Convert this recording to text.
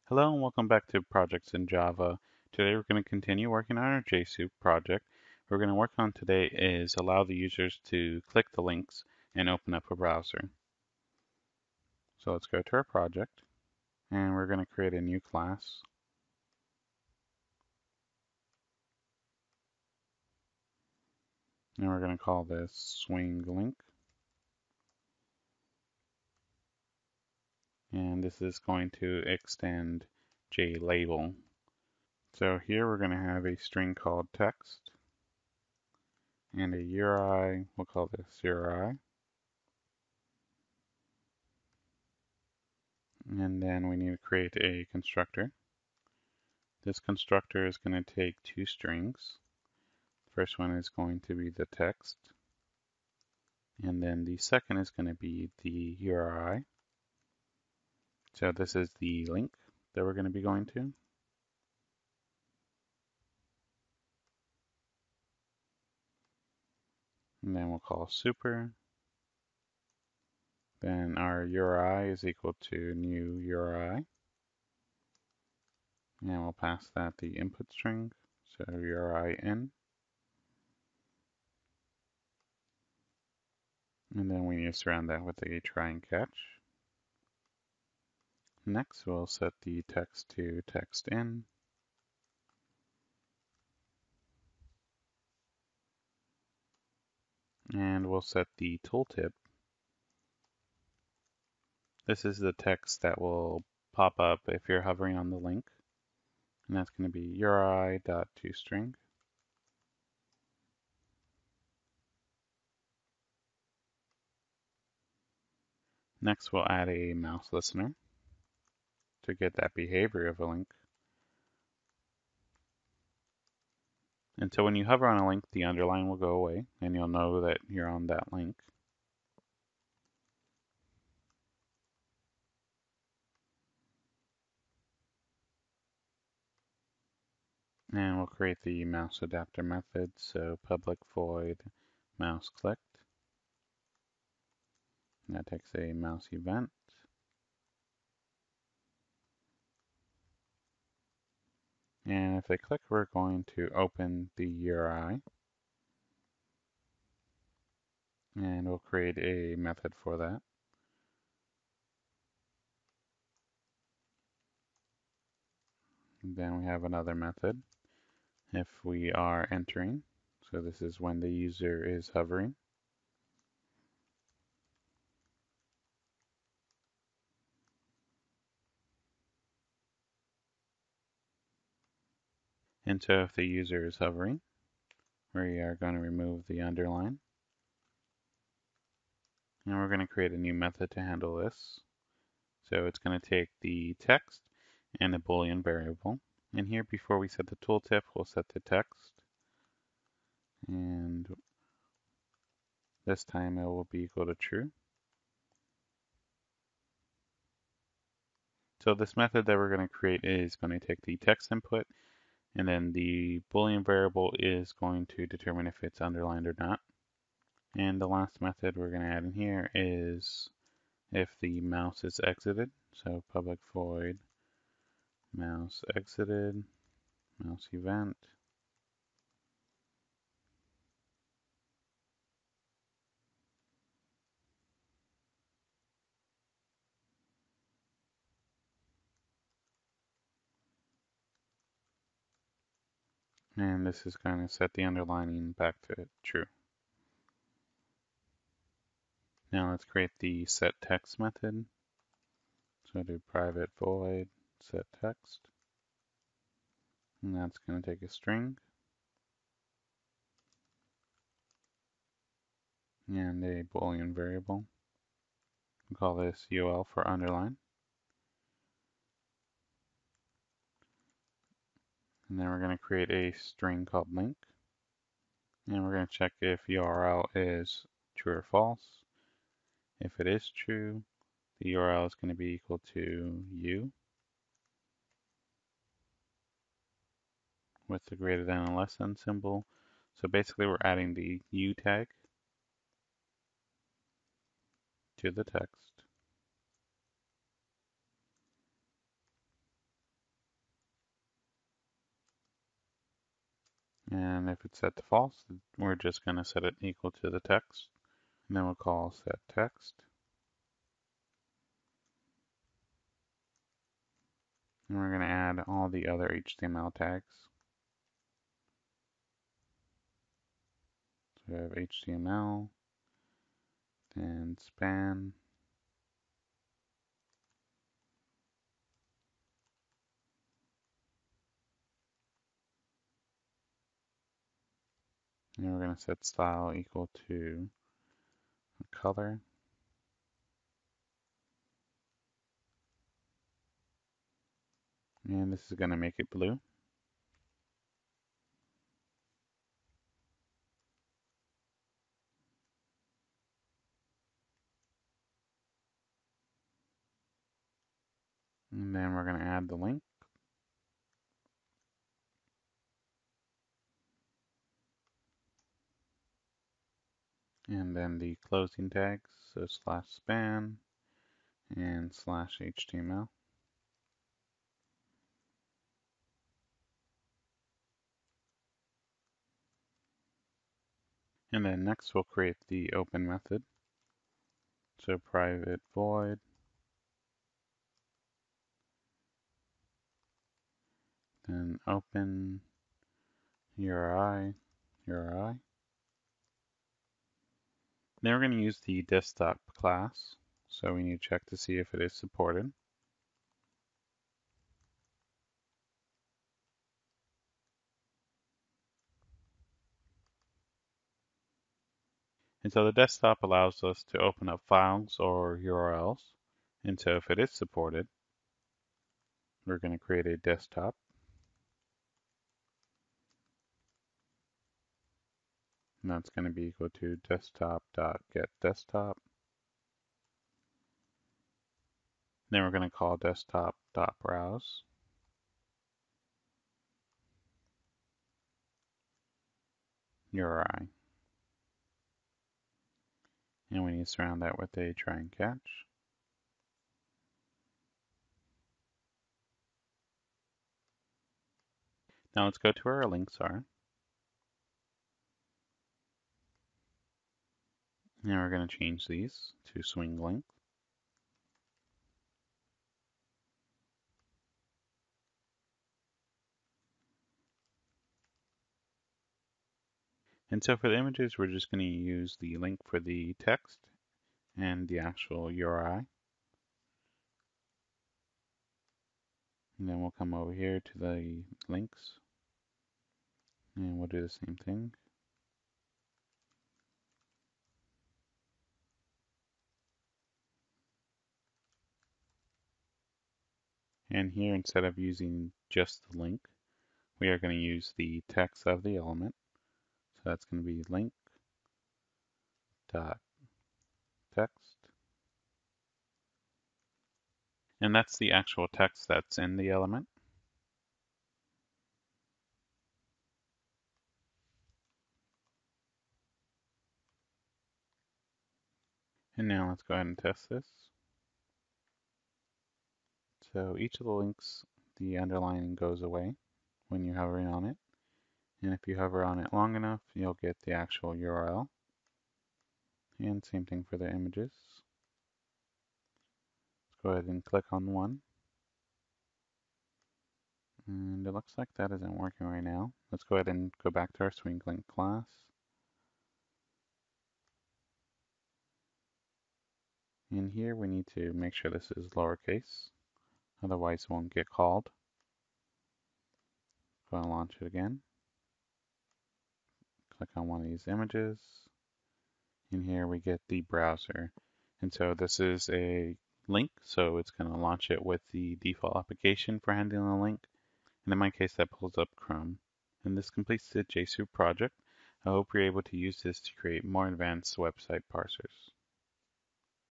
Hello and welcome back to Projects in Java. Today we're going to continue working on our JSoup project. What we're going to work on today is allow the users to click the links and open up a browser. So let's go to our project and we're going to create a new class. And we're going to call this swing link. And this is going to extend JLabel. So here we're going to have a string called text and a URI. We'll call this URI. And then we need to create a constructor. This constructor is going to take two strings. The first one is going to be the text, and then the second is going to be the URI. So this is the link that we're going to be going to. And then we'll call super. Then our URI is equal to new URI. And we'll pass that the input string, so URI in. And then we need to surround that with a try and catch. Next, we'll set the text to text in. And we'll set the tooltip. This is the text that will pop up if you're hovering on the link. And that's going to be URI.toString. Next, we'll add a mouse listener to get that behavior of a link. And so when you hover on a link, the underline will go away, and you'll know that you're on that link. And we'll create the mouse adapter method, so public void mouse clicked. And that takes a mouse event. And if they click, we're going to open the URI. And we'll create a method for that. Then we have another method if we are entering. So this is when the user is hovering. And so if the user is hovering, we are going to remove the underline. And we're going to create a new method to handle this. So it's going to take the text and a Boolean variable. And here, before we set the tooltip, we'll set the text. And this time it will be equal to true. So this method that we're going to create is going to take the text input, and then the Boolean variable is going to determine if it's underlined or not. And the last method we're going to add in here is if the mouse is exited. So public void mouse exited, mouse event. And this is going to set the underlining back to true. Now let's create the set text method. So do private void set text. And that's going to take a string and a Boolean variable. We'll call this UL for underline. And then we're going to create a string called link. And we're going to check if URL is true or false. If it is true, the URL is going to be equal to U with the greater than and less than symbol. So basically we're adding the U tag to the text. And if it's set to false, we're just going to set it equal to the text. And then we'll call set text. And we're going to add all the other HTML tags. So we have HTML, then span, and we're going to set style equal to color. And this is going to make it blue. And then we're going to add the link. And then the closing tags, so /span and /HTML. And then next we'll create the open method. So private void, then open URI. Then we're going to use the desktop class. So we need to check to see if it is supported. And so the desktop allows us to open up files or URLs. And so if it is supported, we're going to create a desktop. And that's going to be equal to desktop.getDesktop. Then we're going to call desktop.browse. URI. And we need to surround that with a try and catch. Now let's go to where our links are. And we're going to change these to swing link. And so for the images, we're just going to use the link for the text and the actual URI. And then we'll come over here to the links. And we'll do the same thing. And here, instead of using just the link, we are going to use the text of the element. So that's going to be link.text. And that's the actual text that's in the element. And now let's go ahead and test this. So each of the links, the underlining goes away when you're hovering on it. And if you hover on it long enough, you'll get the actual URL. And same thing for the images. Let's go ahead and click on one. And it looks like that isn't working right now. Let's go ahead and go back to our swing link class. And here we need to make sure this is lowercase, otherwise it won't get called. Go and launch it again. Click on one of these images. And here we get the browser. And so this is a link, so it's going to launch it with the default application for handling a link. And in my case, that pulls up Chrome. And this completes the JSoup project. I hope you're able to use this to create more advanced website parsers.